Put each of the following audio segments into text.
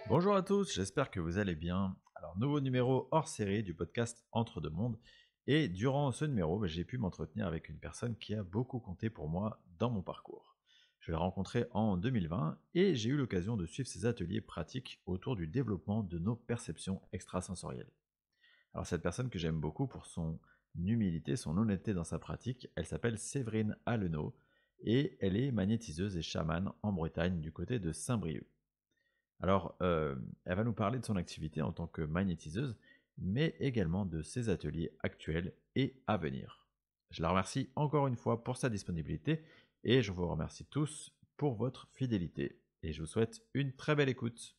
Bonjour à tous, j'espère que vous allez bien. Alors, nouveau numéro hors série du podcast Entre deux mondes. Et durant ce numéro, j'ai pu m'entretenir avec une personne qui a beaucoup compté pour moi dans mon parcours. Je l'ai rencontré en 2020 et j'ai eu l'occasion de suivre ses ateliers pratiques autour du développement de nos perceptions extrasensorielles. Alors, cette personne que j'aime beaucoup pour son humilité, son honnêteté dans sa pratique, elle s'appelle Séverine Allenot et elle est magnétiseuse et chamane en Bretagne du côté de Saint-Brieuc. Alors, elle va nous parler de son activité en tant que magnétiseuse, mais également de ses ateliers actuels et à venir. Je la remercie encore une fois pour sa disponibilité et je vous remercie tous pour votre fidélité. Et je vous souhaite une très belle écoute.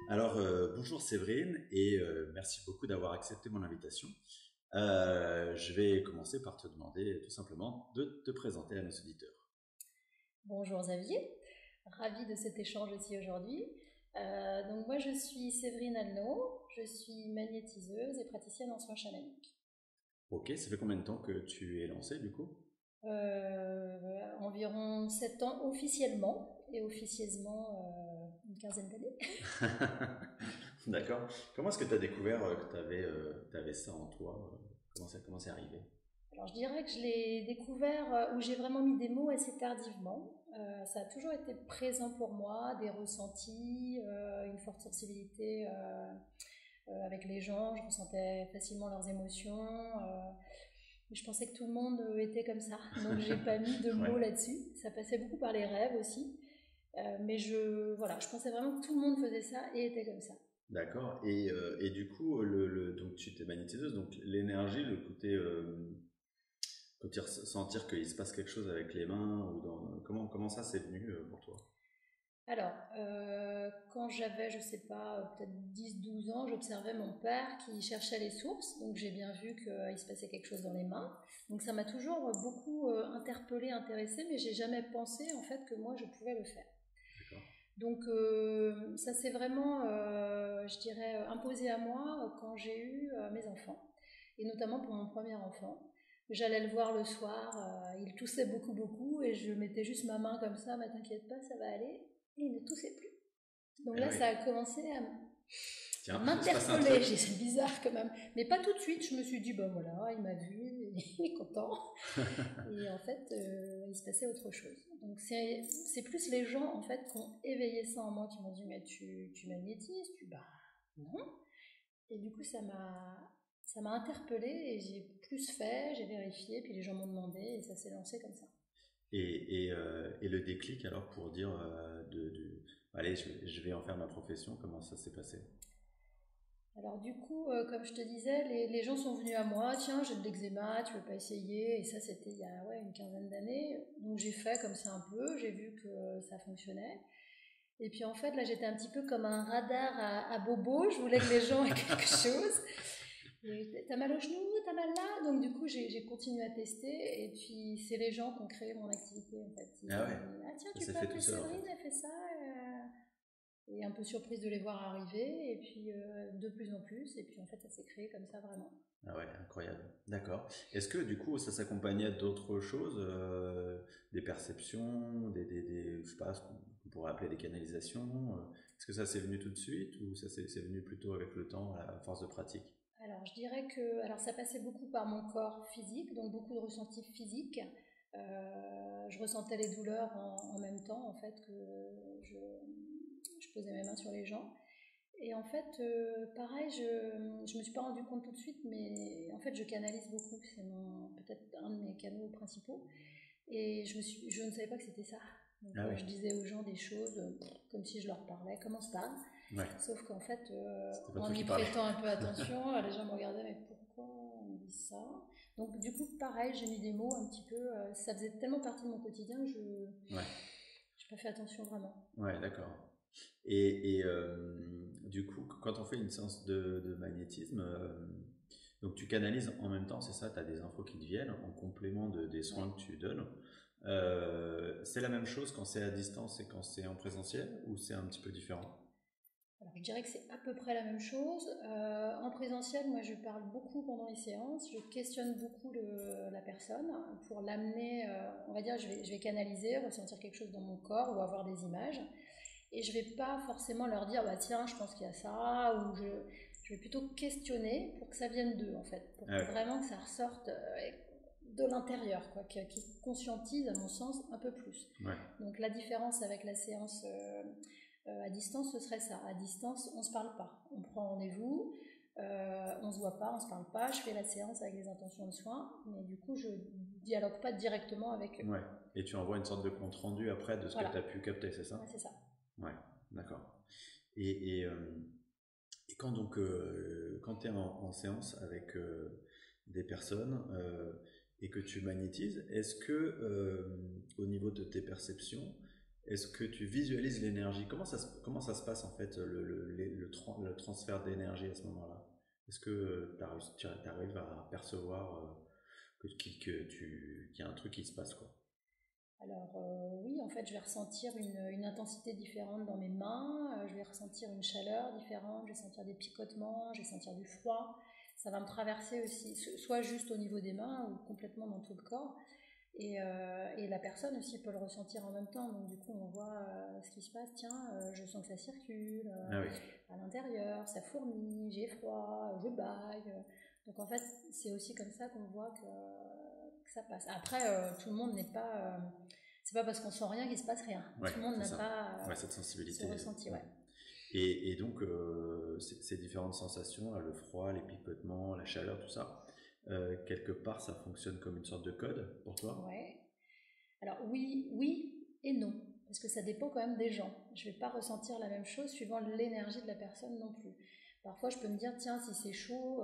Alors, bonjour Séverine et merci beaucoup d'avoir accepté mon invitation. Je vais commencer par te demander tout simplement de te présenter à nos auditeurs. Bonjour Xavier, ravie de cet échange aussi aujourd'hui. Donc moi je suis Séverine Allenot, je suis magnétiseuse et praticienne en soins chamaniques. Ok, ça fait combien de temps que tu es lancée du coup? Environ 7 ans officiellement et officieusement une quinzaine d'années. D'accord. Comment est-ce que tu as découvert que tu avais ça en toi? Comment c'est arrivé? Alors je dirais que je l'ai découvert où j'ai vraiment mis des mots assez tardivement. Ça a toujours été présent pour moi, des ressentis, une forte sensibilité avec les gens, je ressentais facilement leurs émotions. Je pensais que tout le monde était comme ça, donc j'ai pas mis de Ouais. mots là-dessus. Ça passait beaucoup par les rêves aussi, mais voilà, je pensais vraiment que tout le monde faisait ça et était comme ça. D'accord. Et du coup, donc tu t'es magnétiseuse, donc l'énergie, le côté sentir qu'il se passe quelque chose avec les mains, comment ça c'est venu pour toi? Alors, quand j'avais, je sais pas, peut-être 10-12 ans, j'observais mon père qui cherchait les sources, donc j'ai bien vu qu'il se passait quelque chose dans les mains. Donc ça m'a toujours beaucoup interpellée, intéressée, mais j'ai jamais pensé en fait que moi je pouvais le faire. D'accord. Donc ça s'est vraiment, je dirais, imposé à moi quand j'ai eu mes enfants, et notamment pour mon premier enfant. J'allais le voir le soir, il toussait beaucoup beaucoup, et je mettais juste ma main comme ça, mais t'inquiète pas, ça va aller, et il ne toussait plus. Donc Eh là, oui. ça a commencé à Tiens, il se passe un m'interpeller. truc. C'est bizarre quand même, mais pas tout de suite. Je me suis dit, ben voilà, il m'a vu, il est content. Et en fait, il se passait autre chose. Donc c'est plus les gens en fait qui ont éveillé ça en moi, qui m'ont dit mais tu magnétises, bah non. Et du coup ça m'a interpellée et j'ai plus fait, j'ai vérifié, puis les gens m'ont demandé et ça s'est lancé comme ça. Et le déclic alors pour dire allez, je vais en faire ma profession, comment ça s'est passé? Alors du coup, comme je te disais, les gens sont venus à moi, tiens, j'ai de l'eczéma, tu veux pas essayer? Et ça, c'était il y a ouais, une quinzaine d'années. Donc j'ai fait comme ça un peu, j'ai vu que ça fonctionnait. Et puis en fait, là, j'étais un petit peu comme un radar à bobo, je voulais que les gens aient quelque chose. Et t'as mal au genou, t'as mal là. Donc du coup, j'ai continué à tester. Et puis c'est les gens qui ont créé mon activité en fait. Ah ouais, Ah tiens, ça tu s'est peux fait tout appeler seul en Séverine, fait. elle fait ça. Et un peu surprise de les voir arriver. Et puis de plus en plus. Et puis en fait, ça s'est créé comme ça vraiment. Ah ouais, incroyable. D'accord. Est-ce que du coup ça s'accompagnait d'autres choses, des perceptions, je sais pas, ce qu'on pourrait appeler des canalisations? Est-ce que ça s'est venu tout de suite ou c'est venu plutôt avec le temps, à force de pratique? Alors, je dirais que alors ça passait beaucoup par mon corps physique, donc beaucoup de ressentis physiques. Je ressentais les douleurs en même temps, en fait, que je, je posais mes mains sur les gens. Et en fait, pareil, je me suis pas rendu compte tout de suite, mais en fait, je canalise beaucoup. C'est peut-être un de mes canaux principaux. Et je ne savais pas que c'était ça. Donc, Ah ouais, je disais aux gens des choses comme si je leur parlais, comment ça va. ouais. Sauf qu'en fait, C'était pas toi en qui y parlais. prêtant un peu attention, les gens me regardaient, mais pourquoi on me dit ça? Donc, du coup, pareil, j'ai mis des mots un petit peu. Ça faisait tellement partie de mon quotidien que je n'ai Ouais, pas fait attention vraiment. ouais, d'accord. Du coup, quand on fait une séance de magnétisme, donc tu canalises en même temps, c'est ça, tu as des infos qui te viennent en complément des Ouais. soins que tu donnes. C'est la même chose quand c'est à distance et quand c'est en présentiel ou c'est un petit peu différent? Alors, je dirais que c'est à peu près la même chose. En présentiel, moi, je parle beaucoup pendant les séances. Je questionne beaucoup la personne pour l'amener, on va dire, je vais canaliser, ressentir quelque chose dans mon corps ou avoir des images. Et je vais pas forcément leur dire, bah tiens, je pense qu'il y a ça, ou je vais plutôt questionner pour que ça vienne d'eux, en fait, pour que vraiment que ça ressorte de l'intérieur, quoi, qu'ils conscientisent, à mon sens, un peu plus. Ouais. Donc la différence avec la séance à distance, ce serait ça. À distance, on se parle pas. On prend rendez-vous, on se voit pas, on se parle pas. Je fais la séance avec les intentions de soins, mais du coup, je dialogue pas directement avec eux. Ouais. Et tu envoies une sorte de compte rendu après de ce que tu as pu capter, c'est ça? Ouais, c'est ça. Ouais, d'accord. Et quand donc quand tu es en séance avec des personnes et que tu magnétises, est-ce que au niveau de tes perceptions, est-ce que tu visualises l'énergie? Comment ça se passe en fait le transfert d'énergie à ce moment-là? Est-ce que tu arrives à percevoir qu'il y a un truc qui se passe quoi? Alors oui, en fait, je vais ressentir une intensité différente dans mes mains, je vais ressentir une chaleur différente, je vais sentir des picotements, je vais sentir du froid. Ça va me traverser aussi, soit juste au niveau des mains ou complètement dans tout le corps. Et la personne aussi peut le ressentir en même temps. Donc du coup, on voit ce qui se passe. Tiens, je sens que ça circule Ah oui. à l'intérieur, ça fourmille, j'ai froid, je baille. Donc en fait, c'est aussi comme ça qu'on voit que ça passe. Après, tout le monde n'est pas... c'est pas parce qu'on sent rien qu'il se passe rien. Ouais, tout le monde n'a ça. pas Cette sensibilité. ce ressenti. Ouais. Et donc, ces différentes sensations, là, le froid, les picotements, la chaleur, tout ça, quelque part, ça fonctionne comme une sorte de code pour toi? Ouais. Alors oui et non. Parce que ça dépend quand même des gens. Je ne vais pas ressentir la même chose suivant l'énergie de la personne non plus. Parfois, je peux me dire, tiens, si c'est chaud,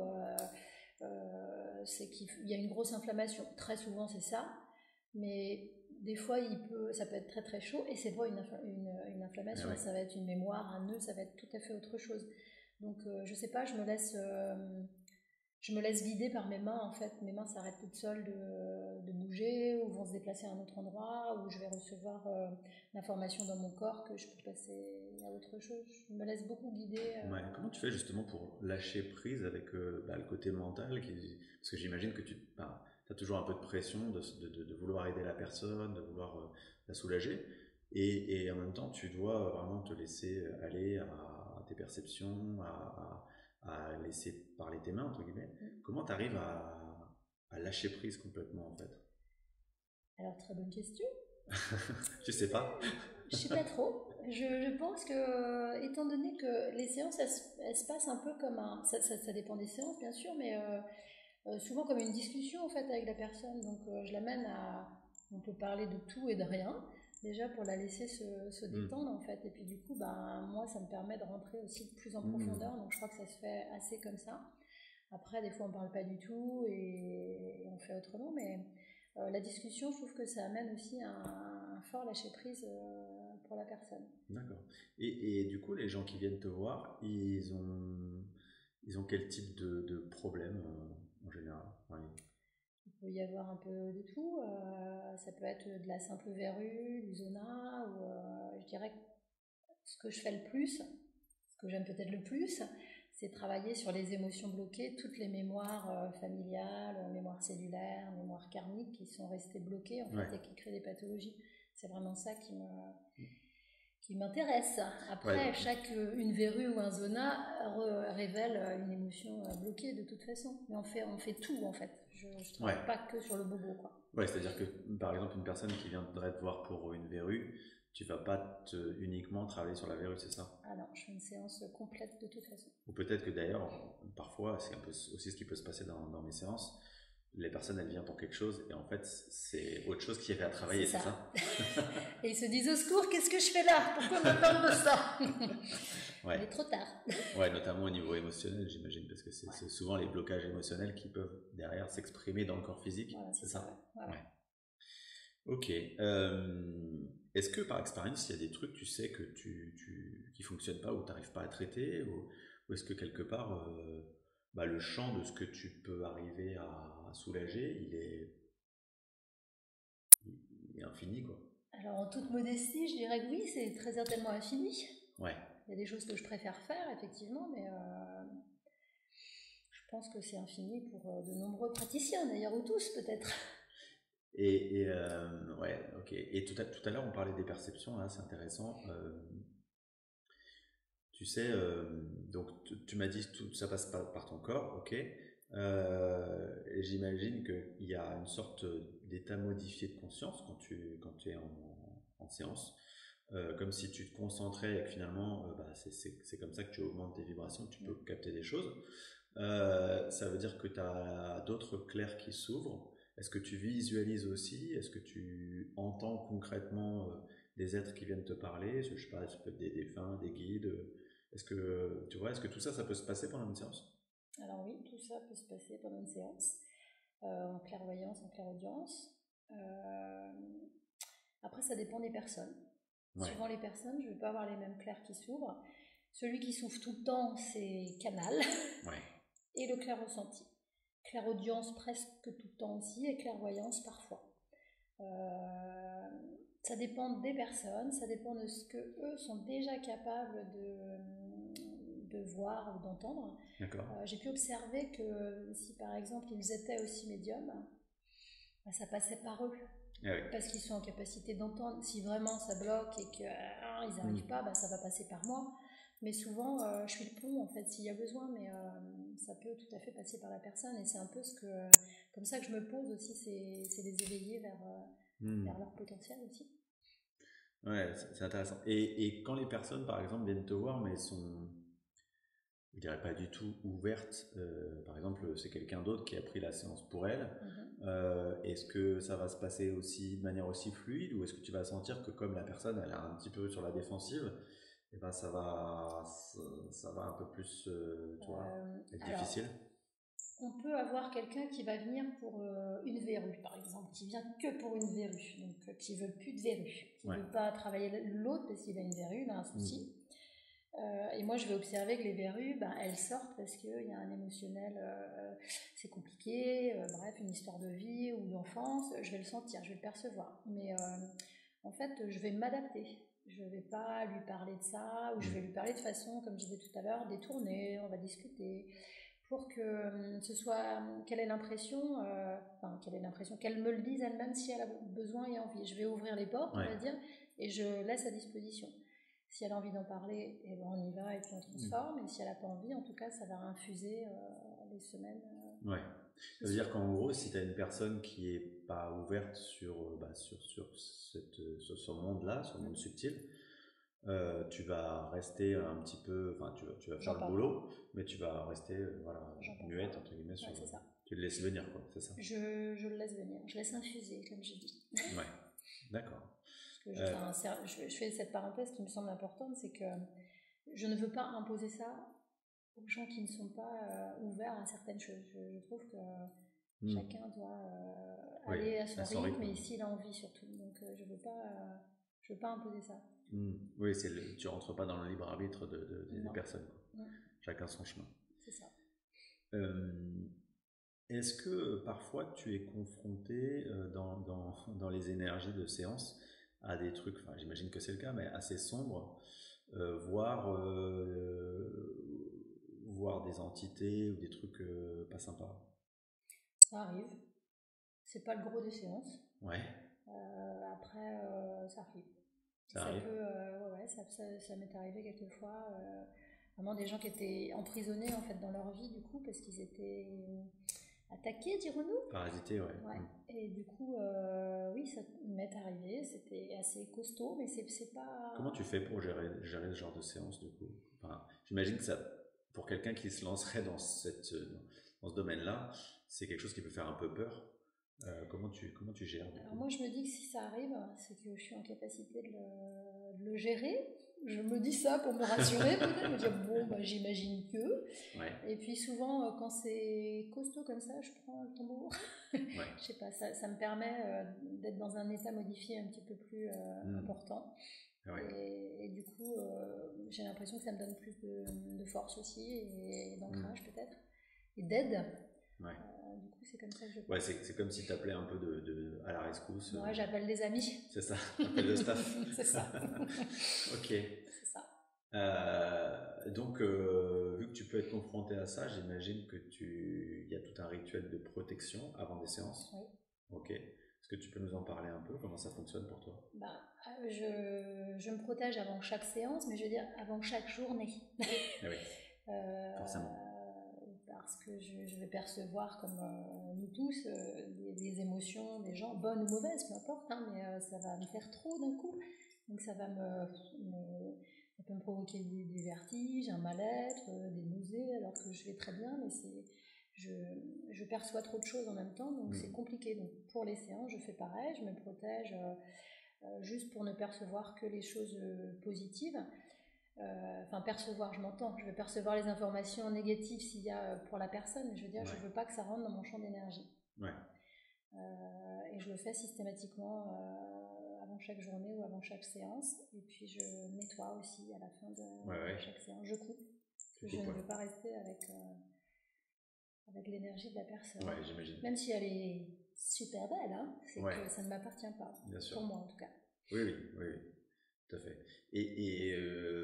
c'est qu'il y a une grosse inflammation. Très souvent, c'est ça. Mais des fois, ça peut être très très chaud et c'est pas une inflammation. Ah ouais. Ça va être une mémoire, un nœud, ça va être tout à fait autre chose. Donc, je sais pas, je me laisse guider par mes mains, en fait. Mes mains s'arrêtent toutes seules de bouger ou vont se déplacer à un autre endroit où je vais recevoir l'information dans mon corps que je peux passer à autre chose. Je me laisse beaucoup guider. Ouais. Comment tu fais justement pour lâcher prise avec le côté mental parce que j'imagine que tu as toujours un peu de pression de vouloir aider la personne, de vouloir la soulager. Et en même temps, tu dois vraiment te laisser aller à tes perceptions, à laisser parler tes mains, entre guillemets. Comment tu arrives à lâcher prise complètement, en fait? Alors, très bonne question. Je sais pas. Je sais pas trop. Je pense que, étant donné que les séances, elles se passent un peu comme un... Ça dépend des séances, bien sûr, mais souvent comme une discussion, en fait, avec la personne. Donc, je l'amène à... On peut parler de tout et de rien, déjà pour la laisser se détendre, en fait. Et puis, du coup, moi, ça me permet de rentrer aussi plus en profondeur. Donc, je crois que ça se fait assez comme ça. Après, des fois, on parle pas du tout et on fait autrement, mais la discussion, je trouve que ça amène aussi un fort lâcher-prise pour la personne. D'accord. Et du coup, les gens qui viennent te voir, ils ont quel type de problème en général? Ouais. Il peut y avoir un peu de tout. Ça peut être de la simple verrue, du zona, ou je dirais que ce que je fais le plus, ce que j'aime peut-être le plus, c'est travailler sur les émotions bloquées, toutes les mémoires familiales, mémoires cellulaires, mémoires karmiques qui sont restées bloquées en fait et qui créent des pathologies. C'est vraiment ça qui m'intéresse. Après, une verrue ou un zona révèle une émotion bloquée de toute façon. Mais on fait tout en fait. Je ne travaille pas que sur le bobo, quoi. Ouais, c'est-à-dire que par exemple une personne qui viendrait te voir pour une verrue, tu vas pas uniquement travailler sur la verrue, c'est ça? Ah non, je fais une séance complète de toute façon. Ou peut-être que d'ailleurs, parfois, c'est un peu aussi ce qui peut se passer dans mes séances. Les personnes, elles viennent pour quelque chose et en fait, c'est autre chose qui est à travailler, c'est ça? Et ils se disent au secours, qu'est-ce que je fais là? Pourquoi on me parle de ça? Ouais. Il est trop tard. Ouais, notamment au niveau émotionnel, j'imagine, parce que c'est souvent les blocages émotionnels qui peuvent derrière s'exprimer dans le corps physique, voilà, c'est ça? Ouais. Ok. Est-ce que par expérience, il y a des trucs, tu sais, qui fonctionnent pas ou tu n'arrives pas à traiter, ou est-ce que quelque part, le champ de ce que tu peux arriver à soulager, il est infini, quoi? Alors en toute modestie, je dirais que oui, c'est très certainement infini. Ouais. Il y a des choses que je préfère faire, effectivement, mais je pense que c'est infini pour de nombreux praticiens, d'ailleurs, ou tous peut-être. Ouais, ok. Et tout à l'heure, on parlait des perceptions, là, c'est intéressant. Tu sais, donc tu m'as dit tout ça passe par ton corps, ok. Et j'imagine qu'il y a une sorte d'état modifié de conscience quand tu es en séance, comme si tu te concentrais et que finalement, bah, c'est comme ça que tu augmentes tes vibrations, que tu peux capter des choses. Ça veut dire que tu as d'autres clairs qui s'ouvrent. Est-ce que tu visualises aussi? Est-ce que tu entends concrètement des êtres qui viennent te parler? Je sais pas, ça peut être des défunts, des guides. Est-ce que tu vois, est-ce que tout ça, ça peut se passer pendant une séance? Alors oui, tout ça peut se passer pendant une séance, en clairvoyance, en clairaudience. Euh, Après, ça dépend des personnes. Ouais, Suivant les personnes, je ne vais pas avoir les mêmes clairs qui s'ouvrent. Celui qui s'ouvre tout le temps, c'est canal, ouais. et le clair ressenti. Clairaudience presque tout le temps aussi, et clairvoyance parfois. Euh, Ça dépend des personnes, ça dépend de ce que eux sont déjà capables de voir ou d'entendre. D'accord. J'ai pu observer que si par exemple ils étaient aussi médiums, bah, ça passait par eux. Ah oui. Parce qu'ils sont en capacité d'entendre. Si vraiment ça bloque et qu'ils n'arrivent pas, bah, ça va passer par moi. Mais souvent, je suis le pont en fait s'il y a besoin, mais ça peut tout à fait passer par la personne. Et c'est un peu comme ça que je me pose aussi, c'est les éveiller vers leur potentiel aussi. Ouais, c'est intéressant. Et quand les personnes, par exemple, viennent te voir, mais sont, je dirais pas du tout ouvertes, par exemple, c'est quelqu'un d'autre qui a pris la séance pour elle, est-ce que ça va se passer aussi de manière aussi fluide ou est-ce que tu vas sentir que comme la personne elle est un petit peu sur la défensive, et ben ça va un peu plus, tu vois, être Alors, difficile? on peut avoir quelqu'un qui va venir pour une verrue, par exemple, qui vient que pour une verrue, donc qui veut plus de verrue, qui Ouais. veut pas travailler l'autre parce qu'il a une verrue, il a un souci. Et moi, je vais observer que les verrues, ben, elles sortent parce qu'il y a un émotionnel, c'est compliqué, bref, une histoire de vie ou d'enfance, je vais le sentir, je vais le percevoir. Mais en fait, je vais m'adapter. Je ne vais pas lui parler de ça, ou je vais lui parler de façon, comme je disais tout à l'heure, détournée, on va discuter, pour que ce soit, qu'elle ait l'impression, qu'elle me le dise elle-même si elle a besoin et envie. Je vais ouvrir les portes, on va dire, et je laisse à disposition. Si elle a envie d'en parler, eh ben on y va et puis on transforme. Et si elle n'a pas envie, en tout cas, ça va infuser les semaines. Ouais. Ça veut dire qu'en gros, si tu as une personne qui est pas ouverte sur ce monde-là, sur le monde subtil, tu vas rester un petit peu, enfin tu vas faire le boulot, mais tu vas rester voilà, muette entre guillemets sur. C'est ça. Tu le laisses venir quoi, c'est ça? Je le laisse venir, je laisse infuser, comme j'ai dit. Ouais, d'accord. Je fais cette parenthèse qui me semble importante, c'est que je ne veux pas imposer ça aux gens qui ne sont pas ouverts à certaines choses. Je trouve que chacun doit aller à son rythme et s'il a envie surtout. Donc je veux pas imposer ça. Oui, tu rentres pas dans le libre arbitre des personnes. Chacun son chemin. C'est ça. Est-ce que parfois tu es confronté dans les énergies de séance à des trucs, enfin j'imagine que c'est le cas, mais assez sombres, voire des entités ou des trucs pas sympas? Ça arrive. C'est pas le gros des séances. Ouais. Après, ça arrive. Ça arrive. Ça m'est arrivé quelquefois. Vraiment des gens qui étaient emprisonnés en fait dans leur vie du coup parce qu'ils étaient attaqués, dirons-nous. Parasités, ouais. Et du coup, oui, ça m'est arrivé. C'était assez costaud, mais c'est pas. Comment tu fais pour gérer ce genre de séance du coup? Enfin, j'imagine que ça, pour quelqu'un qui se lancerait dans ce domaine-là, c'est quelque chose qui peut faire un peu peur. Comment tu gères? Alors moi, je me dis que si ça arrive, c'est que je suis en capacité de le gérer. Je me dis ça pour me rassurer, peut-être, me dire bon, bah, j'imagine que. Ouais. Et puis souvent, quand c'est costaud comme ça, je prends le tambour. Je sais pas, ça me permet d'être dans un état modifié un petit peu plus important. Et du coup, j'ai l'impression que ça me donne plus de force aussi et d'ancrage peut-être et d'aide. Du coup, c'est comme ça que je pense. Ouais, c'est comme si tu appelais un peu à la rescousse. Moi, j'appelle des amis. C'est ça, appelle le staff. C'est ça. Ok. C'est ça. Donc, vu que tu peux être confronté à ça, j'imagine que il y a tout un rituel de protection avant des séances. Oui. Ok. Est-ce que tu peux nous en parler un peu? Comment ça fonctionne pour toi? Bah, je me protège avant chaque séance, mais je veux dire avant chaque journée. Ah oui, forcément. Parce que je vais percevoir, comme nous tous, des émotions des gens, bonnes ou mauvaises, peu importe, hein, mais ça va me faire trop d'un coup. Donc ça va ça peut me provoquer des vertiges, un mal-être, des nausées, alors que je vais très bien, mais je perçois trop de choses en même temps, donc c'est compliqué. Donc pour les séances, je fais pareil, je me protège juste pour ne percevoir que les choses positives. Enfin, percevoir, je m'entends, je vais percevoir les informations négatives s'il y a pour la personne, mais je veux dire, je veux pas que ça rentre dans mon champ d'énergie. Ouais. Et je le fais systématiquement avant chaque journée ou avant chaque séance. Et puis je nettoie aussi à la fin de chaque séance. Je coupe. Parce que je ne veux pas rester avec l'énergie de la personne. Ouais, j'imagine. Même si elle est super belle, hein, c'est que ça ne m'appartient pas. Bien sûr. Pour moi en tout cas. Oui, tout à fait. Et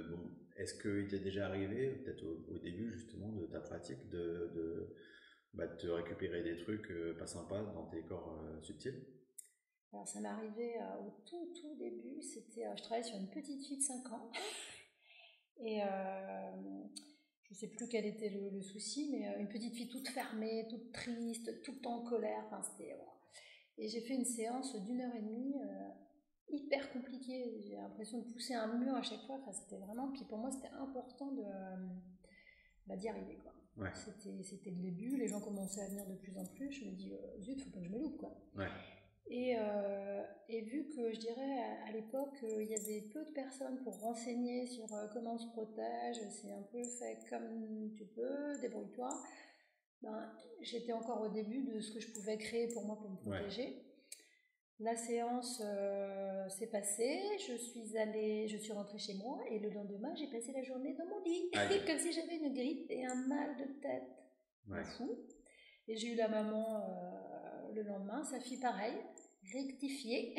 bon, est-ce qu'il t'est déjà arrivé, peut-être au début justement de ta pratique, de te récupérer des trucs pas sympas dans tes corps subtils? Alors ça m'est arrivé au tout début, je travaillais sur une petite fille de 5 ans, et je ne sais plus quel était le souci, mais une petite fille toute fermée, toute triste, tout le temps en colère, enfin c'était... Et j'ai fait une séance d'1 heure et demie, hyper compliquée, j'ai l'impression de pousser un mur à chaque fois, enfin c'était vraiment... Puis pour moi c'était important d'y arriver, quoi. Ouais. C'était le début, les gens commençaient à venir de plus en plus, je me dis, zut, faut pas que je me loupe, quoi. Ouais. Et vu que je dirais à l'époque il y avait peu de personnes pour renseigner sur comment on se protège, c'est un peu fait comme tu peux, débrouille-toi, ben, j'étais encore au début de ce que je pouvais créer pour moi pour me protéger. La séance s'est passée, je suis rentrée chez moi et le lendemain j'ai passé la journée dans mon lit, comme si j'avais une grippe et un mal de tête fou. Et j'ai eu la maman le lendemain, sa fille pareil, rectifiée.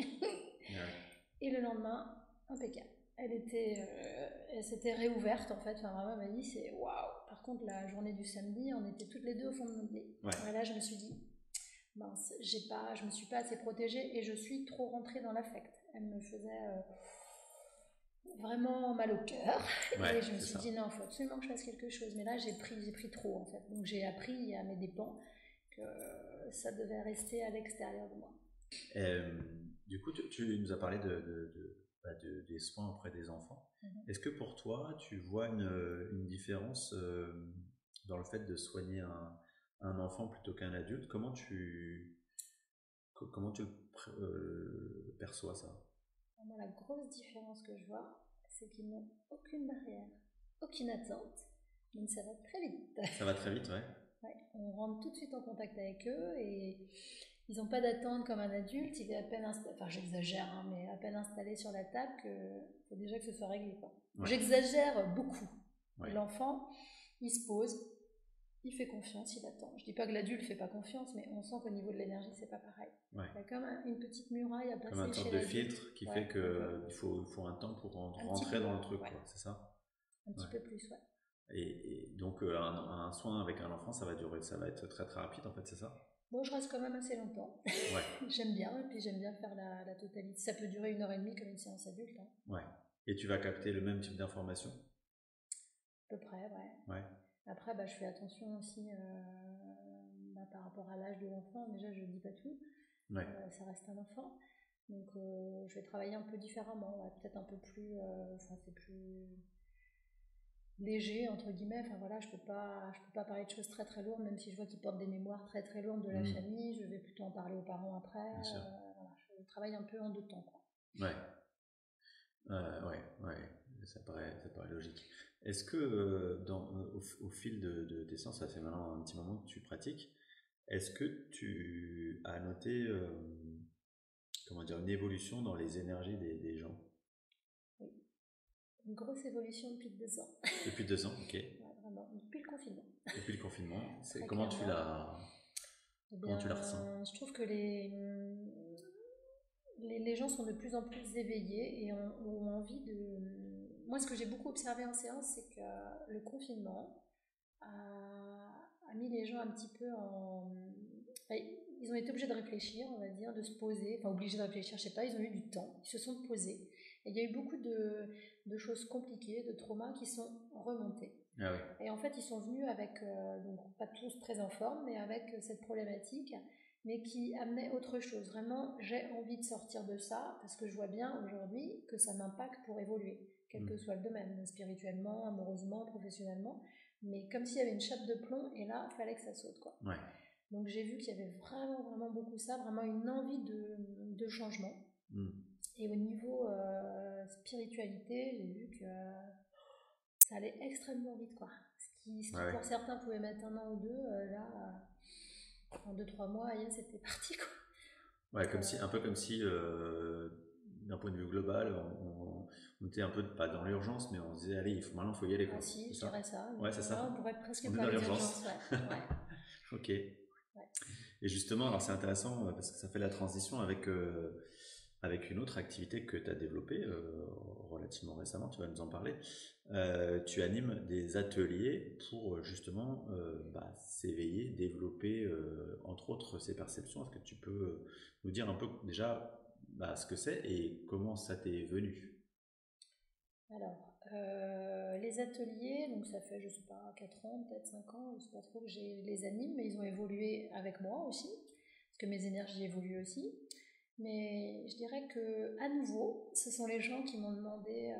Et le lendemain, impeccable. Elle s'était réouverte en fait. Enfin, vraiment, elle m'a dit, c'est waouh. Par contre, la journée du samedi, on était toutes les deux au fond de notre lit. Et là, je me suis dit, mince, je me suis pas assez protégée et je suis trop rentrée dans l'affect. Elle me faisait vraiment mal au cœur. Et je me suis dit, non, il faut absolument que je fasse quelque chose. Mais là, j'ai pris trop en fait. Donc, j'ai appris à mes dépens que ça devait rester à l'extérieur de moi. Du coup, tu nous as parlé des soins auprès des enfants. Est-ce que pour toi, tu vois une différence dans le fait de soigner un enfant plutôt qu'un adulte? Comment tu perçois ça? Moi, la grosse différence que je vois, c'est qu'ils n'ont aucune barrière, aucune attente, donc ça va très vite. Ça va très vite, ouais. On rentre tout de suite en contact avec eux et ils n'ont pas d'attente comme un adulte. Il est à peine installé, enfin j'exagère, hein, mais à peine installé sur la table qu'il faut déjà que ce soit réglé, quoi. J'exagère beaucoup. L'enfant, il se pose, il fait confiance, il attend. Je dis pas que l'adulte fait pas confiance, mais on sent qu'au niveau de l'énergie, c'est pas pareil. Il y a comme une petite muraille à passer chez l'adulte. Comme un sorte de filtre qui fait qu'il faut un temps pour rentrer dans le truc, quoi. C'est ça? Un petit peu plus, Et donc un soin avec un enfant, ça va être très très rapide en fait, c'est ça? Bon, je reste quand même assez longtemps. J'aime bien, et puis j'aime bien faire la totalité. Ça peut durer 1 heure et demie comme une séance adulte. Hein. Et tu vas capter le même type d'informations? À peu près, Après, je fais attention aussi par rapport à l'âge de l'enfant. Déjà, je ne dis pas tout. Ça reste un enfant. Donc, je vais travailler un peu différemment. Peut-être un peu plus... c'est plus léger, entre guillemets. Enfin, voilà, je peux pas parler de choses très très lourdes, même si je vois qu'ils portent des mémoires très très lourdes de la famille. Je vais plutôt en parler aux parents après. Je travaille un peu en 2 temps, quoi. Ça paraît logique. Est-ce que au fil de tes séances, ça fait maintenant un petit moment que tu pratiques, est-ce que tu as noté une évolution dans les énergies des gens? Oui. Une grosse évolution depuis 2 ans. Depuis 2 ans, ok. Vraiment, depuis le confinement. Depuis le confinement, comment tu l'as ressens? Je trouve que les gens sont de plus en plus éveillés et ont envie moi, ce que j'ai beaucoup observé en séance, c'est que le confinement a mis les gens un petit peu en... Enfin, ils ont été obligés de réfléchir, on va dire, de se poser. Enfin, obligés de réfléchir, je sais pas, ils ont eu du temps, ils se sont posés. Et il y a eu beaucoup de choses compliquées, de traumas qui sont remontés. Ah oui. Et en fait, ils sont venus avec, donc pas tous très en forme, mais avec cette problématique, mais qui amenait autre chose. Vraiment, j'ai envie de sortir de ça, parce que je vois bien aujourd'hui que ça m'impacte pour évoluer, quel que soit le domaine, spirituellement, amoureusement, professionnellement, mais comme s'il y avait une chape de plomb, et là, il fallait que ça saute, quoi. Ouais. Donc j'ai vu qu'il y avait vraiment, vraiment beaucoup ça, vraiment une envie de changement. Et au niveau spiritualité, j'ai vu que ça allait extrêmement vite, quoi. Ce qui pour certains pouvait mettre un an ou deux, là, en 2-3 mois, c'était parti, quoi. Ouais, un peu comme si, d'un point de vue global, on était un peu pas dans l'urgence, mais on se disait, allez, maintenant, il faut y aller, quoi. Ah si, je ça dirais ça. Ouais, c'est ça. On pourrait presque On est dans parler l'urgence. d'urgence, ouais. Ok. Ouais. Et justement, alors c'est intéressant parce que ça fait la transition avec une autre activité que tu as développée relativement récemment, tu vas nous en parler. Tu animes des ateliers pour justement s'éveiller, développer entre autres ces perceptions. Est-ce que tu peux nous dire un peu déjà ce que c'est et comment ça t'est venu? Alors, les ateliers, donc ça fait, je sais pas, 4 ans, peut-être 5 ans, je sais pas trop que je les anime, mais ils ont évolué avec moi aussi, parce que mes énergies évoluent aussi. Mais je dirais que, à nouveau, ce sont les gens qui m'ont demandé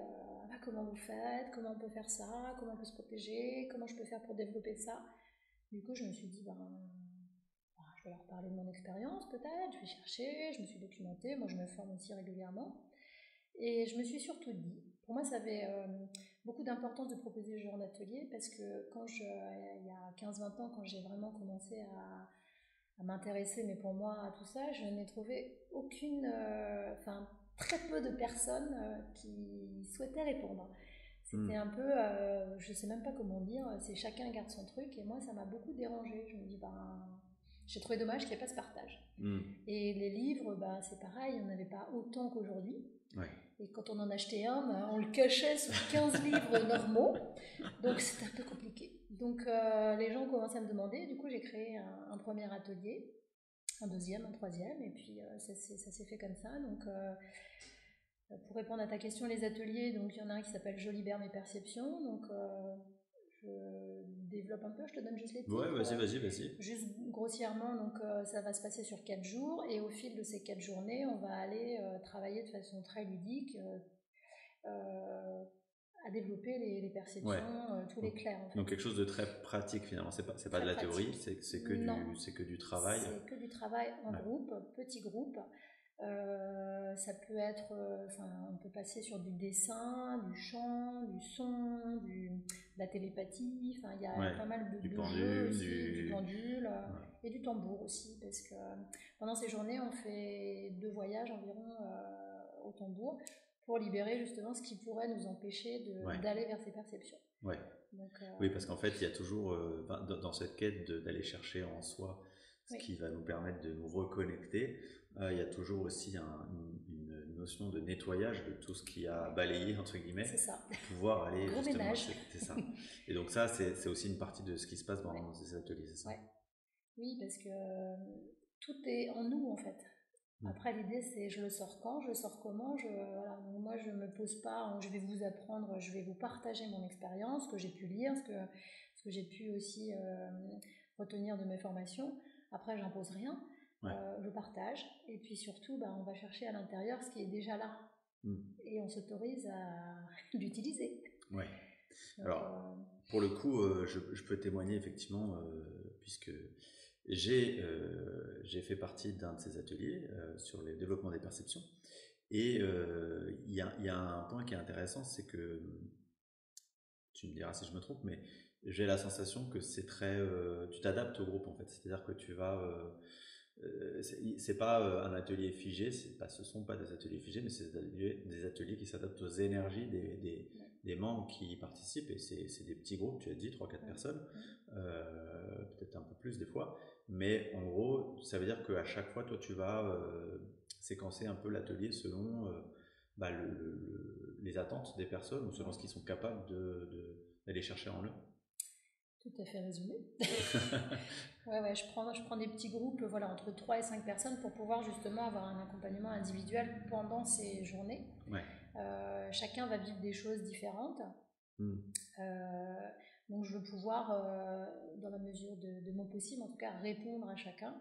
comment vous faites, comment on peut faire ça, comment on peut se protéger, comment je peux faire pour développer ça. Du coup, je me suis dit, je vais leur parler de mon expérience peut-être, je vais chercher, je me suis documentée, moi je me forme aussi régulièrement. Et je me suis surtout dit, pour moi ça avait beaucoup d'importance de proposer ce genre d'atelier parce que il y a 15-20 ans, quand j'ai vraiment commencé à m'intéresser, mais pour moi, à tout ça, je n'ai trouvé très peu de personnes qui souhaitaient répondre. C'était un peu, je sais même pas comment dire, c'est chacun garde son truc, et moi ça m'a beaucoup dérangée. Je me dis, j'ai trouvé dommage qu'il n'y ait pas ce partage. Et les livres, c'est pareil, il n'y en avait pas autant qu'aujourd'hui. Ouais. Et quand on en achetait un, on le cachait sous 15 livres normaux, donc c'était un peu compliqué. Donc les gens commençaient à me demander, du coup j'ai créé un premier atelier, un deuxième, un troisième, et puis ça s'est fait comme ça. Donc pour répondre à ta question, les ateliers, donc il y en a un qui s'appelle Je libère mes perceptions, donc je développe un peu, je te donne juste les titres. Ouais, vas-y. Juste grossièrement, donc ça va se passer sur 4 jours, et au fil de ces 4 journées, on va aller travailler de façon très ludique à développer les perceptions, tous les clairs. En fait. Donc quelque chose de très pratique finalement, c'est pas de la théorie, c'est que du travail. C'est que du travail en groupe, petit groupe. Ça peut être, on peut passer sur du dessin, du chant, du son, de la télépathie. Enfin, il y a pas mal de jeux aussi, du pendule et du tambour aussi, parce que pendant ces journées, on fait 2 voyages environ au tambour pour libérer justement ce qui pourrait nous empêcher d'aller vers ces perceptions. Ouais. Donc, oui, parce qu'en fait, il y a toujours dans cette quête d'aller chercher en soi ce qui va nous permettre de nous reconnecter. Il y a toujours aussi une notion de nettoyage de tout ce qui a balayé, entre guillemets, c'est ça. Pour pouvoir aller Gros justement. ménage. C'est ça. Et donc ça, c'est aussi une partie de ce qui se passe dans ces ateliers, c'est ça? Oui, parce que tout est en nous, en fait. Après, l'idée, c'est je le sors quand, je le sors comment. Moi, je ne me pose pas, je vais vous apprendre, je vais vous partager mon expérience, ce que j'ai pu lire, ce que j'ai pu aussi retenir de mes formations. Après, j'impose rien, je partage. Et puis surtout, on va chercher à l'intérieur ce qui est déjà là. Et on s'autorise à l'utiliser. Ouais. Donc, alors, pour le coup, je peux témoigner effectivement, puisque j'ai fait partie d'un de ces ateliers sur le développement des perceptions. Et il y a un point qui est intéressant, c'est que, tu me diras si je me trompe, mais j'ai la sensation que c'est très... tu t'adaptes au groupe en fait, c'est-à-dire que tu vas... c'est pas un atelier figé, ce sont pas des ateliers figés, mais c'est des ateliers qui s'adaptent aux énergies des membres qui y participent, et c'est des petits groupes, tu as dit 3-4 personnes, peut-être un peu plus des fois, mais en gros ça veut dire qu'à chaque fois toi tu vas séquencer un peu l'atelier selon les attentes des personnes ou selon ce qu'ils sont capables d'aller chercher en eux. Tout à fait résumé. Ouais, je prends des petits groupes, voilà, entre 3 et 5 personnes pour pouvoir justement avoir un accompagnement individuel pendant ces journées. Ouais. Chacun va vivre des choses différentes. Donc je veux pouvoir, dans la mesure de mon possible, en tout cas, répondre à chacun.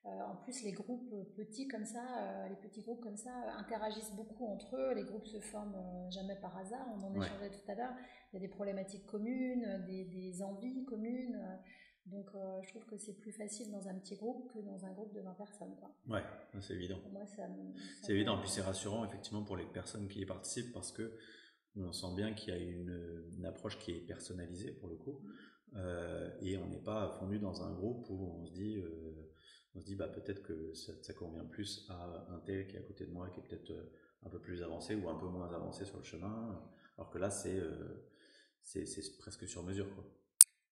En plus, les groupes petits comme ça, les petits groupes comme ça interagissent beaucoup entre eux. Les groupes se forment jamais par hasard. On en échangeait tout à l'heure. Il y a des problématiques communes, des envies communes. Donc, je trouve que c'est plus facile dans un petit groupe que dans un groupe de 20 personnes, quoi. Ouais, c'est évident. Pour moi, c'est évident. En plus, c'est rassurant effectivement pour les personnes qui y participent parce que on sent bien qu'il y a une approche qui est personnalisée pour le coup, et on n'est pas fondu dans un groupe où on se dit bah, peut-être que ça convient plus à un tel qui est à côté de moi, qui est peut-être un peu plus avancé ou un peu moins avancé sur le chemin, alors que là c'est presque sur mesure, quoi.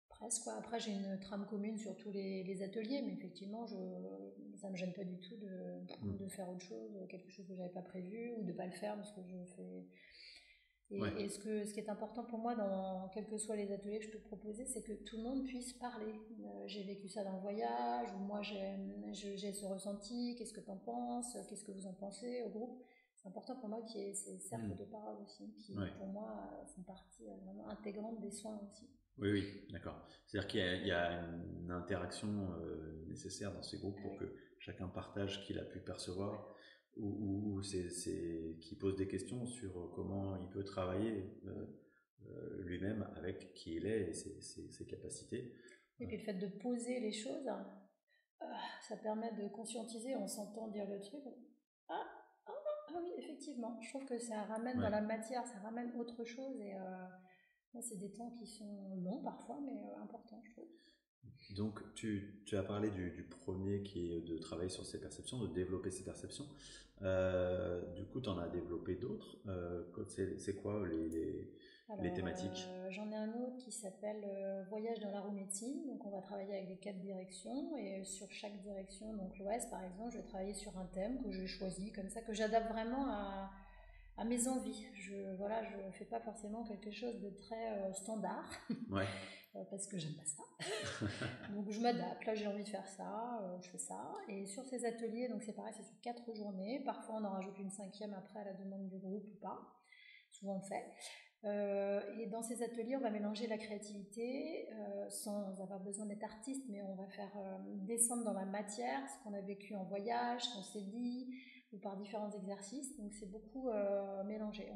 Presque, quoi. Après, j'ai une trame commune sur tous les ateliers, mais effectivement, ça ne me gêne pas du tout de faire autre chose, quelque chose que je n'avais pas prévu, ou de ne pas le faire parce que je fais... Et ce qui est important pour moi, dans quels que soient les ateliers que je peux proposer, c'est que tout le monde puisse parler. J'ai vécu ça dans le voyage, ou moi j'ai ce ressenti, qu'est-ce que tu en penses, qu'est-ce que vous en pensez au groupe. C'est important pour moi qu'il y ait ces cercles de parole aussi, qui pour moi font partie vraiment intégrante des soins aussi. Oui, d'accord. C'est-à-dire qu'il y a une interaction nécessaire dans ces groupes pour que chacun partage ce qu'il a pu percevoir, ou qui pose des questions sur comment il peut travailler lui-même avec qui il est et ses capacités. Et puis le fait de poser les choses, ça permet de conscientiser, on s'entend dire le truc. Ah oui, effectivement. Je trouve que ça ramène dans la matière, ça ramène autre chose. Et c'est des temps qui sont longs parfois, mais importants, je trouve. Donc, tu as parlé du premier qui est de travailler sur ses perceptions, de développer ses perceptions. Du coup, tu en as développé d'autres. C'est quoi les thématiques? J'en ai un autre qui s'appelle Voyage dans la roue médecine. Donc, on va travailler avec les 4 directions. Et sur chaque direction, donc l'Ouest par exemple, je vais travailler sur un thème que j'ai choisi comme ça, que j'adapte vraiment à mes envies. Je fais pas forcément quelque chose de très standard. Parce que j'aime pas ça. Donc je m'adapte, là j'ai envie de faire ça, je fais ça. Et sur ces ateliers, donc c'est pareil, c'est sur 4 journées. Parfois on en rajoute une 5e après à la demande du groupe ou pas. Souvent on le fait. Et dans ces ateliers, on va mélanger la créativité sans avoir besoin d'être artiste, mais on va faire descendre dans la matière ce qu'on a vécu en voyage, ce qu'on s'est dit, ou par différents exercices. Donc c'est beaucoup mélangé.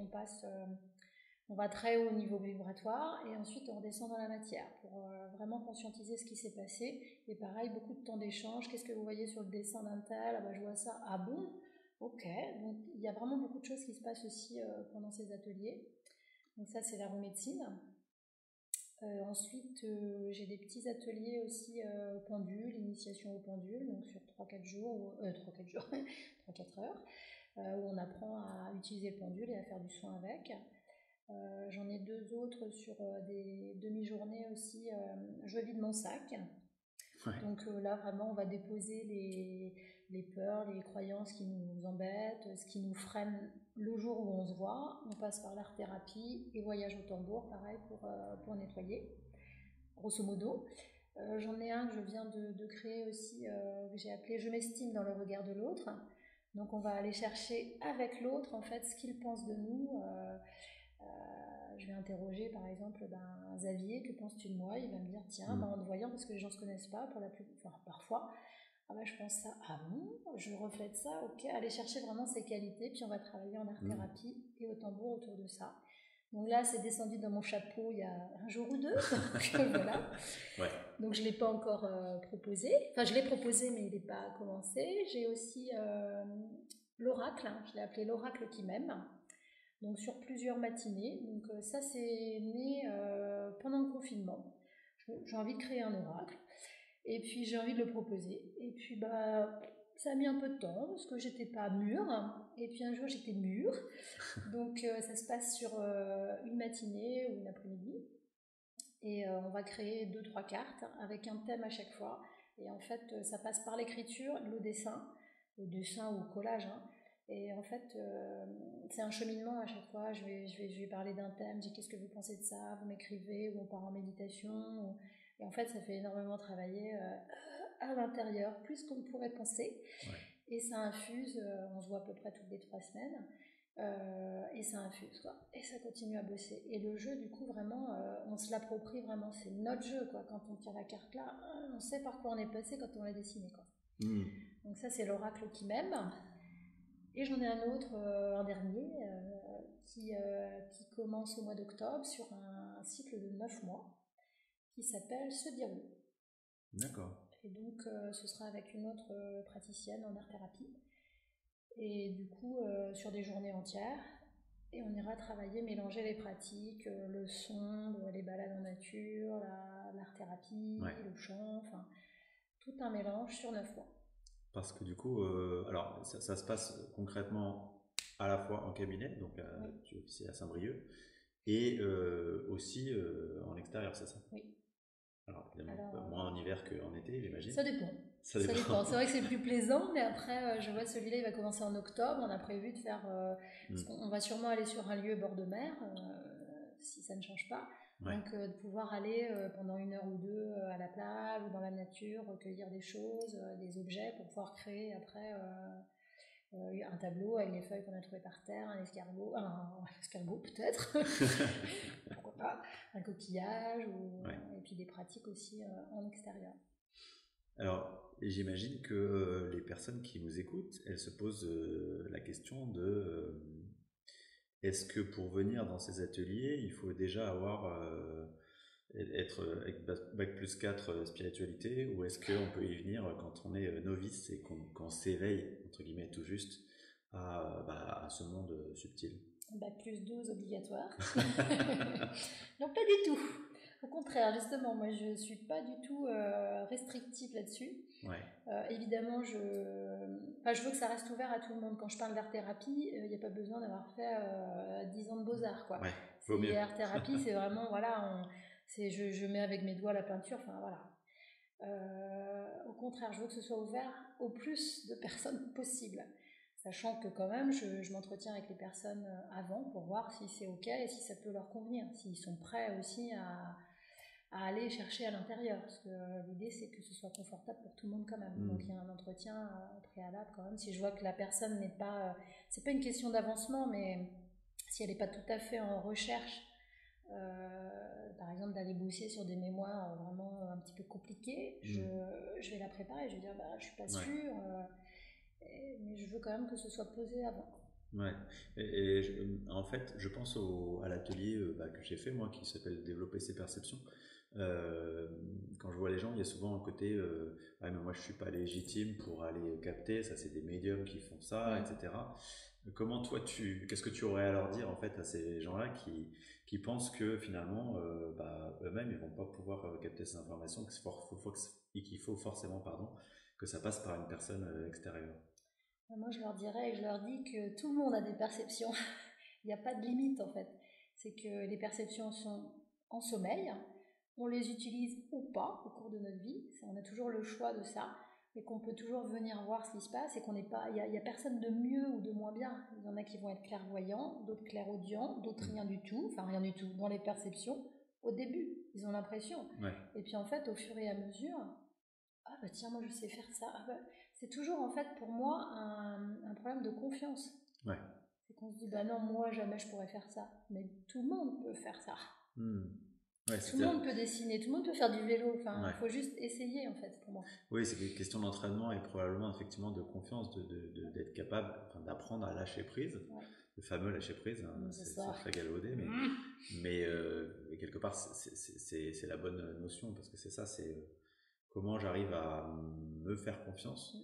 On va très haut au niveau vibratoire et ensuite on redescend dans la matière pour vraiment conscientiser ce qui s'est passé. Et pareil, beaucoup de temps d'échange. Qu'est-ce que vous voyez sur le dessin d'un tel? Ah bah je vois ça. Ah bon? Ok. Donc il y a vraiment beaucoup de choses qui se passent aussi pendant ces ateliers. Donc ça c'est la roue médecine. Ensuite j'ai des petits ateliers aussi au pendule, initiation au pendule, donc sur 3-4 jours, 3-4 heures, où on apprend à utiliser le pendule et à faire du soin avec. J'en ai 2 autres sur des demi-journées aussi. Je vide mon sac. Donc là, vraiment, on va déposer les peurs, les croyances qui nous embêtent, ce qui nous freine le jour où on se voit. On passe par l'art-thérapie et voyage au tambour, pareil, pour nettoyer, grosso modo. J'en ai un que je viens de créer aussi, que j'ai appelé « Je m'estime dans le regard de l'autre ». Donc on va aller chercher avec l'autre, en fait, ce qu'il pense de nous. Je vais interroger par exemple Xavier, que penses-tu de moi? Il va me dire tiens, en te voyant, parce que les gens ne se connaissent pas parfois, je pense ça, ah bon, je reflète ça, ok, aller chercher vraiment ses qualités, puis on va travailler en art-thérapie et au tambour autour de ça. Donc là, c'est descendu dans mon chapeau il y a un jour ou 2, donc voilà. Donc je ne l'ai pas encore proposé, enfin je l'ai proposé mais il n'est pas commencé. J'ai aussi l'oracle, je l'ai appelé l'oracle qui m'aime. Donc sur plusieurs matinées. Donc ça c'est né pendant le confinement. J'ai envie de créer un oracle et puis j'ai envie de le proposer. Et puis ça a mis un peu de temps parce que j'étais pas mûre. Et puis un jour j'étais mûre. Donc ça se passe sur une matinée ou une après-midi. Et on va créer 2-3 cartes avec un thème à chaque fois. Et en fait ça passe par l'écriture, le dessin ou collage. Et en fait, c'est un cheminement à chaque fois. Je vais parler d'un thème, je dis qu'est-ce que vous pensez de ça, vous m'écrivez, ou on part en méditation. Et en fait, ça fait énormément travailler à l'intérieur, plus qu'on ne pourrait penser. Ouais. Et ça infuse, on se voit à peu près toutes les 3 semaines. Et ça infuse, quoi. Et ça continue à bosser. Et le jeu, du coup, vraiment, on se l'approprie vraiment. C'est notre jeu, quoi. Quand on tire la carte là, on sait par quoi on est passé quand on l'a dessiné, quoi. Donc ça, c'est l'oracle qui m'aime. Et j'en ai un autre, un dernier, qui commence au mois d'octobre sur un cycle de 9 mois qui s'appelle Se dire oui. D'accord. Et donc, ce sera avec une autre praticienne en art-thérapie. Et du coup, sur des journées entières. Et on ira travailler, mélanger les pratiques, le son, les balades en nature, l'art-thérapie, le chant, enfin, tout un mélange sur 9 mois. Parce que du coup, alors ça se passe concrètement à la fois en cabinet, donc tu officies à Saint-Brieuc, et aussi en extérieur, c'est ça? Oui. Alors évidemment, moins en hiver qu'en été, j'imagine. Ça dépend. Ça dépend. C'est vrai que c'est plus plaisant, mais après, je vois celui-là, il va commencer en octobre. On a prévu de faire. On va sûrement aller sur un lieu bord de mer, si ça ne change pas. Ouais. Donc, de pouvoir aller pendant 1 heure ou 2 à la plage ou dans la nature, recueillir des choses, des objets pour pouvoir créer après un tableau avec les feuilles qu'on a trouvées par terre, un escargot peut-être, pourquoi pas, un coquillage, et puis des pratiques aussi en extérieur. Alors, j'imagine que les personnes qui nous écoutent, elles se posent la question de est-ce que pour venir dans ces ateliers, il faut déjà être avec Bac+4 spiritualité, ou est-ce qu'on peut y venir quand on est novice et qu'on s'éveille, entre guillemets, tout juste à ce monde subtil? Bac+12 obligatoire. Non, pas du tout. Au contraire, justement, moi je ne suis pas du tout restrictive là-dessus. Ouais. Évidemment, je veux que ça reste ouvert à tout le monde. Quand je parle d'art-thérapie, il n'y a pas besoin d'avoir fait 10 ans de beaux-arts, quoi. Ouais, l'art-thérapie, c'est vraiment, voilà, je mets avec mes doigts la peinture, enfin voilà. Au contraire, je veux que ce soit ouvert au plus de personnes possible. Sachant que quand même, je m'entretiens avec les personnes avant pour voir si c'est ok et si ça peut leur convenir, s'ils sont prêts aussi à aller chercher à l'intérieur, parce que l'idée c'est que ce soit confortable pour tout le monde quand même. Donc il y a un entretien préalable quand même. Si je vois que la personne n'est pas, c'est pas une question d'avancement, mais si elle n'est pas tout à fait en recherche, par exemple d'aller bosser sur des mémoires vraiment un petit peu compliquées, je vais la préparer, je vais dire je suis pas sûre. Mais je veux quand même que ce soit posé avant. Ouais. En fait, je pense à l'atelier que j'ai fait moi, qui s'appelle Développer ses perceptions. Quand je vois les gens, il y a souvent un côté ouais, mais moi je suis pas légitime pour aller capter, ça c'est des médiums qui font ça, etc. Comment toi qu'est-ce que tu aurais à leur dire en fait à ces gens-là qui pensent que finalement eux-mêmes ils vont pas pouvoir capter ces informations, qu'il faut forcément que ça passe par une personne extérieure? Moi, je leur dirais et je leur dis que tout le monde a des perceptions. Il n'y a pas de limite, en fait. C'est que les perceptions sont en sommeil. On les utilise ou pas au cours de notre vie. On a toujours le choix de ça. Et qu'on peut toujours venir voir ce qui se passe et qu'on n'est pas. Il n'y a personne de mieux ou de moins bien. Il y en a qui vont être clairvoyants, d'autres clairaudients, d'autres rien du tout. Enfin, rien du tout dans les perceptions. Au début, ils ont l'impression. Ouais. Et puis, en fait, au fur et à mesure, tiens, moi je sais faire ça. C'est toujours en fait pour moi un problème de confiance. Ouais. C'est qu'on se dit non, moi jamais je pourrais faire ça. Mais tout le monde peut faire ça. Ouais, tout le monde peut dessiner, tout le monde peut faire du vélo. Enfin, il faut juste essayer en fait pour moi. Oui, c'est une question d'entraînement et probablement effectivement de confiance, d'être capable d'apprendre à lâcher prise. Ouais. Le fameux lâcher prise, hein, c'est très galvaudé, mais quelque part c'est la bonne notion, parce que c'est ça, c'est comment j'arrive à me faire confiance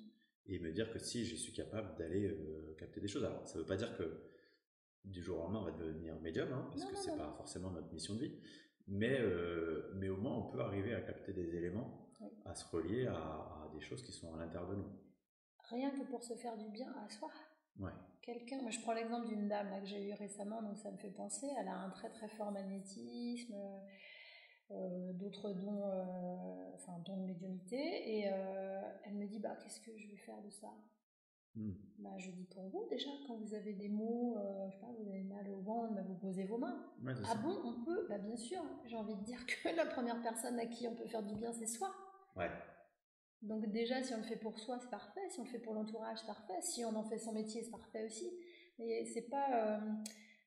et me dire que si je suis capable d'aller capter des choses. Alors ça ne veut pas dire que du jour au lendemain on va devenir médium, hein, parce que c'est pas forcément notre mission de vie, mais au moins on peut arriver à capter des éléments, à se relier à des choses qui sont à l'intérieur de nous. Rien que pour se faire du bien à soi. Ouais. Quelqu'un, moi je prends l'exemple d'une dame là, que j'ai eue récemment, donc ça me fait penser, elle a un très très fort magnétisme, d'autres dons, dons de médiumnité, et elle me dit qu'est-ce que je vais faire de ça? Bah, je dis pour vous déjà, quand vous avez des maux, je sais pas, vous avez mal au ventre, bah, vous posez vos mains. Ouais, Ah bon, on peut? Bah bien sûr, j'ai envie de dire que la première personne à qui on peut faire du bien, c'est soi. Ouais. Donc déjà, si on le fait pour soi, c'est parfait. Si on le fait pour l'entourage, c'est parfait. Si on en fait son métier, c'est parfait aussi. Mais c'est pas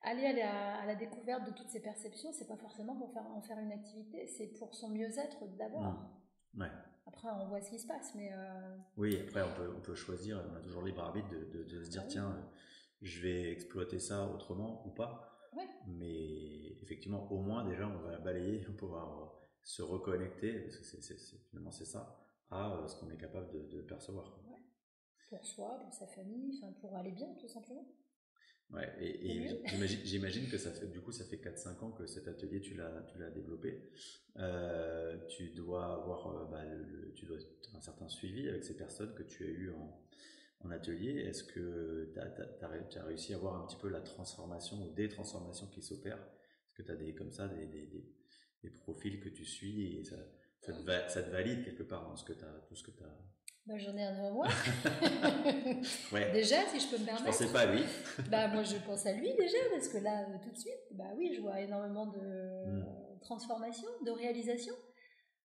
aller à la découverte de toutes ces perceptions, c'est pas forcément pour en faire une activité. C'est pour son mieux-être d'abord. Ouais. Après, on voit ce qui se passe, mais oui, après on peut choisir. On a toujours libre arbitre de se dire tiens, je vais exploiter ça autrement ou pas. Ouais. Mais effectivement, au moins déjà, on va balayer pour pouvoir se reconnecter. Parce que finalement, c'est ça, à ce qu'on est capable de percevoir. Ouais. Pour soi, pour sa famille, pour aller bien, tout simplement. Ouais, et j'imagine que ça fait 4-5 ans que cet atelier tu l'as développé. Tu dois avoir tu dois avoir un certain suivi avec ces personnes que tu as eues en atelier. Est-ce que tu as réussi à voir un petit peu la transformation ou des transformations qui s'opèrent? Est-ce que tu as des profils que tu suis et ça te valide quelque part dans tout ce que tu as? Bah, j'en ai un devant moi. Ouais. Déjà, si je peux me permettre. Je pensais pas à lui. Bah, moi, je pense à lui déjà, parce que là, tout de suite, bah oui, je vois énormément de transformation, de réalisation.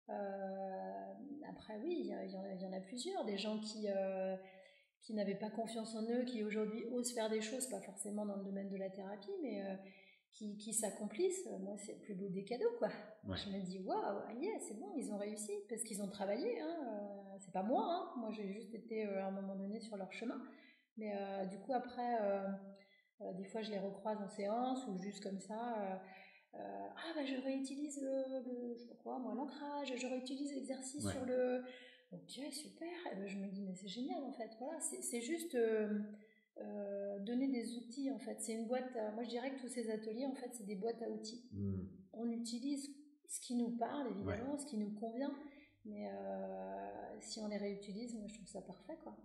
Après, oui, il y en a plusieurs. Des gens qui n'avaient pas confiance en eux, qui aujourd'hui osent faire des choses, pas forcément dans le domaine de la thérapie, mais qui s'accomplissent. Moi, c'est le plus beau des cadeaux, quoi. Ouais. Je me dis, waouh, yeah, c'est bon, ils ont réussi, parce qu'ils ont travaillé, hein. C'est pas moi, hein. Moi, j'ai juste été à un moment donné sur leur chemin. Mais du coup, après, des fois, je les recroise en séance ou juste comme ça. Ah, bah, je réutilise je sais pas quoi, moi, l'ancrage, je réutilise l'exercice sur le. Ok, super. Et ben, je me dis, mais c'est génial, en fait. Voilà, c'est juste donner des outils, en fait. C'est une boîte. Moi, je dirais que tous ces ateliers, en fait, c'est des boîtes à outils. On utilise ce qui nous parle, évidemment, ce qui nous convient. Mais si on les réutilise, moi, je trouve ça parfait, quoi.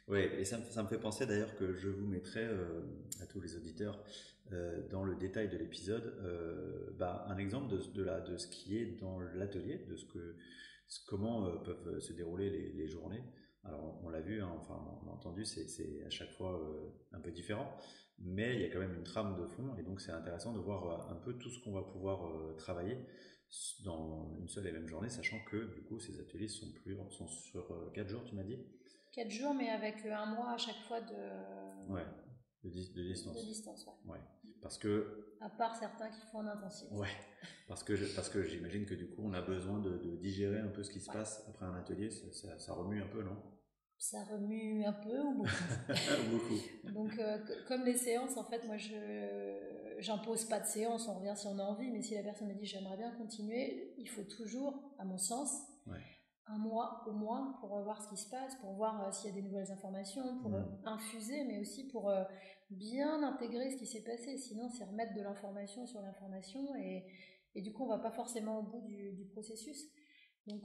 Oui, et ça me fait penser d'ailleurs que je vous mettrai à tous les auditeurs dans le détail de l'épisode un exemple de ce qui est dans l'atelier, comment peuvent se dérouler les journées. Alors on l'a vu, hein, enfin on l'a entendu, c'est à chaque fois un peu différent, mais il y a quand même une trame de fond et donc c'est intéressant de voir un peu tout ce qu'on va pouvoir travailler dans une seule et même journée, sachant que du coup ces ateliers sont sur 4 jours, tu m'as dit? 4 jours, mais avec un mois à chaque fois de distance. De distance, ouais. Ouais. Parce que. À part certains qui font en intensif. Ouais. Parce que j'imagine que du coup, on a besoin de digérer un peu ce qui se passe après un atelier. Ça remue un peu, non? Ça remue un peu ou beaucoup. Beaucoup. Donc, comme les séances, en fait, moi, j'impose pas de séance. On revient si on a envie, mais si la personne me dit j'aimerais bien continuer, il faut toujours, à mon sens, un mois au moins pour voir ce qui se passe, pour voir s'il y a des nouvelles informations, pour infuser, mais aussi pour bien intégrer ce qui s'est passé. Sinon, c'est remettre de l'information sur l'information et du coup, on va pas forcément au bout du processus. Donc,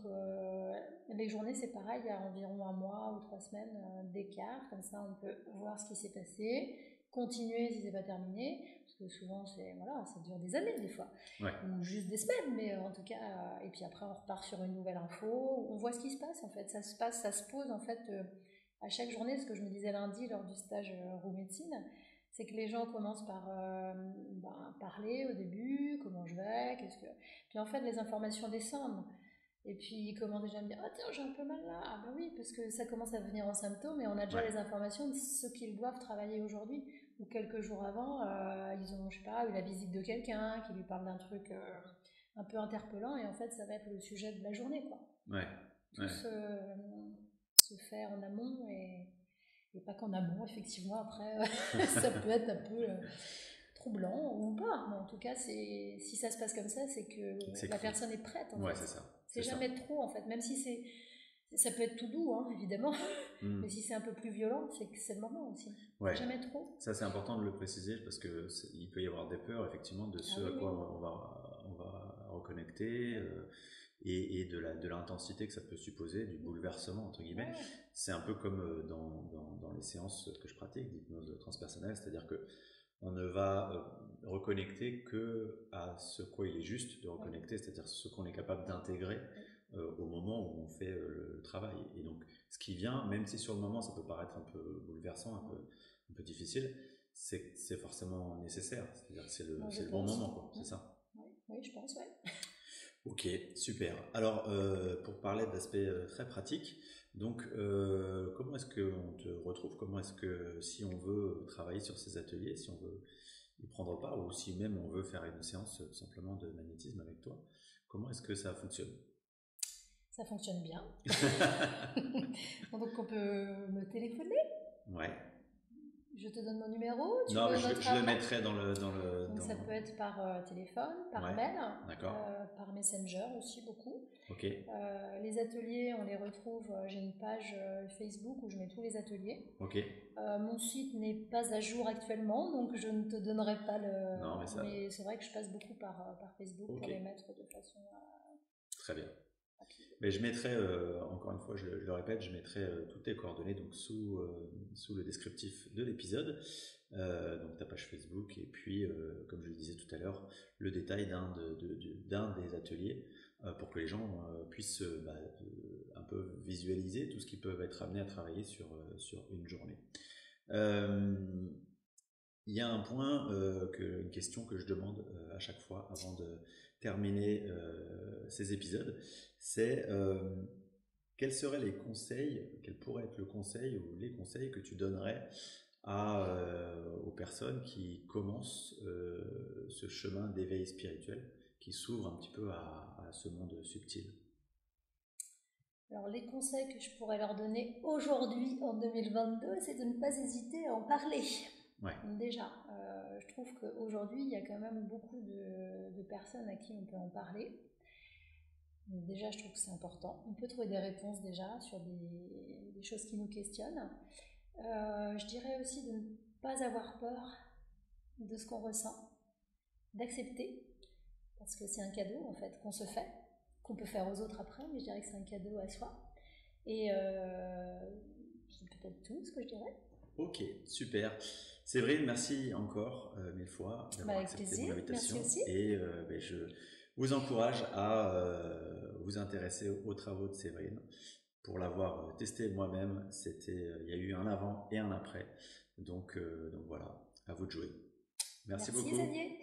les journées, c'est pareil, il y a environ un mois ou 3 semaines d'écart. Comme ça, on peut voir ce qui s'est passé, continuer si c'est pas terminé, parce que souvent, ça dure des années des fois, ou juste des semaines, mais en tout cas, et puis après, on repart sur une nouvelle info, on voit ce qui se passe en fait. Ça se pose en fait à chaque journée, ce que je me disais lundi lors du stage roue médecine. C'est que les gens commencent par parler au début, comment je vais, puis en fait les informations descendent. Et puis ils commencent déjà à me dire ah tiens j'ai un peu mal là, ah bah oui parce que ça commence à devenir un symptôme et on a déjà les informations de ce qu'ils doivent travailler aujourd'hui. Ou quelques jours avant ils ont je sais pas eu la visite de quelqu'un qui lui parle d'un truc un peu interpellant et en fait ça va être le sujet de la journée quoi. Tout se fait en amont et pas qu'en amont effectivement après ça peut être un peu troublant ou pas, mais en tout cas si ça se passe comme ça c'est que la personne est prête en fait. C'est ça. C'est jamais trop en fait, même si ça peut être tout doux hein, évidemment, mais si c'est un peu plus violent, c'est que c'est le moment aussi. C'est jamais trop. Ça c'est important de le préciser parce que il peut y avoir des peurs effectivement de ce à quoi on va reconnecter et de l'intensité que ça peut supposer, du bouleversement entre guillemets. C'est un peu comme dans les séances que je pratique d'hypnose transpersonnelle, c'est-à-dire que on ne va reconnecter que à ce quoi il est juste de reconnecter, c'est-à-dire ce qu'on est capable d'intégrer au moment où on fait le travail. Et donc, ce qui vient, même si sur le moment ça peut paraître un peu bouleversant, un peu difficile, c'est forcément nécessaire. C'est-à-dire que c'est le bon moment, quoi. C'est ça? Oui, je pense, ouais. Ok, super. Alors, pour parler d'aspects très pratiques, donc, comment est-ce qu'on te retrouve? Comment est-ce que, si on veut travailler sur ces ateliers, si on veut y prendre part, ou si même on veut faire une séance simplement de magnétisme avec toi, comment est-ce que ça fonctionne? Ça fonctionne bien. Donc on peut me téléphoner. Ouais. Je te donne mon numéro. Non, mais je le mettrai dans le. Donc ça peut être par téléphone, par mail, par Messenger aussi beaucoup. Ok. Les ateliers, on les retrouve. J'ai une page Facebook où je mets tous les ateliers. Ok. Mon site n'est pas à jour actuellement, donc je ne te donnerai pas le. Non, mais c'est vrai que je passe beaucoup par Facebook pour les mettre de façon. Très bien. Mais je mettrai, encore une fois, je le répète, je mettrai toutes tes coordonnées donc sous le descriptif de l'épisode, donc ta page Facebook, et puis, comme je le disais tout à l'heure, le détail d'un des ateliers, pour que les gens puissent un peu visualiser tout ce qu'ils peuvent être amenés à travailler sur une journée. Il y a un point, une question que je demande à chaque fois avant de terminer ces épisodes, c'est quels seraient les conseils, quel pourrait être le conseil ou les conseils que tu donnerais aux personnes qui commencent ce chemin d'éveil spirituel, qui s'ouvrent un petit peu à ce monde subtil? Alors les conseils que je pourrais leur donner aujourd'hui en 2022, c'est de ne pas hésiter à en parler. Ouais. Déjà, je trouve qu'aujourd'hui, il y a quand même beaucoup de personnes à qui on peut en parler. Donc déjà, je trouve que c'est important. On peut trouver des réponses déjà sur des choses qui nous questionnent. Je dirais aussi de ne pas avoir peur de ce qu'on ressent, d'accepter, parce que c'est un cadeau en fait qu'on se fait, qu'on peut faire aux autres après, mais je dirais que c'est un cadeau à soi. Et c'est peut-être tout ce que je dirais. Ok, super. Séverine, merci encore 1000 fois d'avoir accepté mon invitation. Merci aussi. Et je vous encourage à vous intéresser aux travaux de Séverine. Pour l'avoir testé moi-même, il y a eu un avant et un après. Donc voilà, à vous de jouer. Merci beaucoup. Xavier.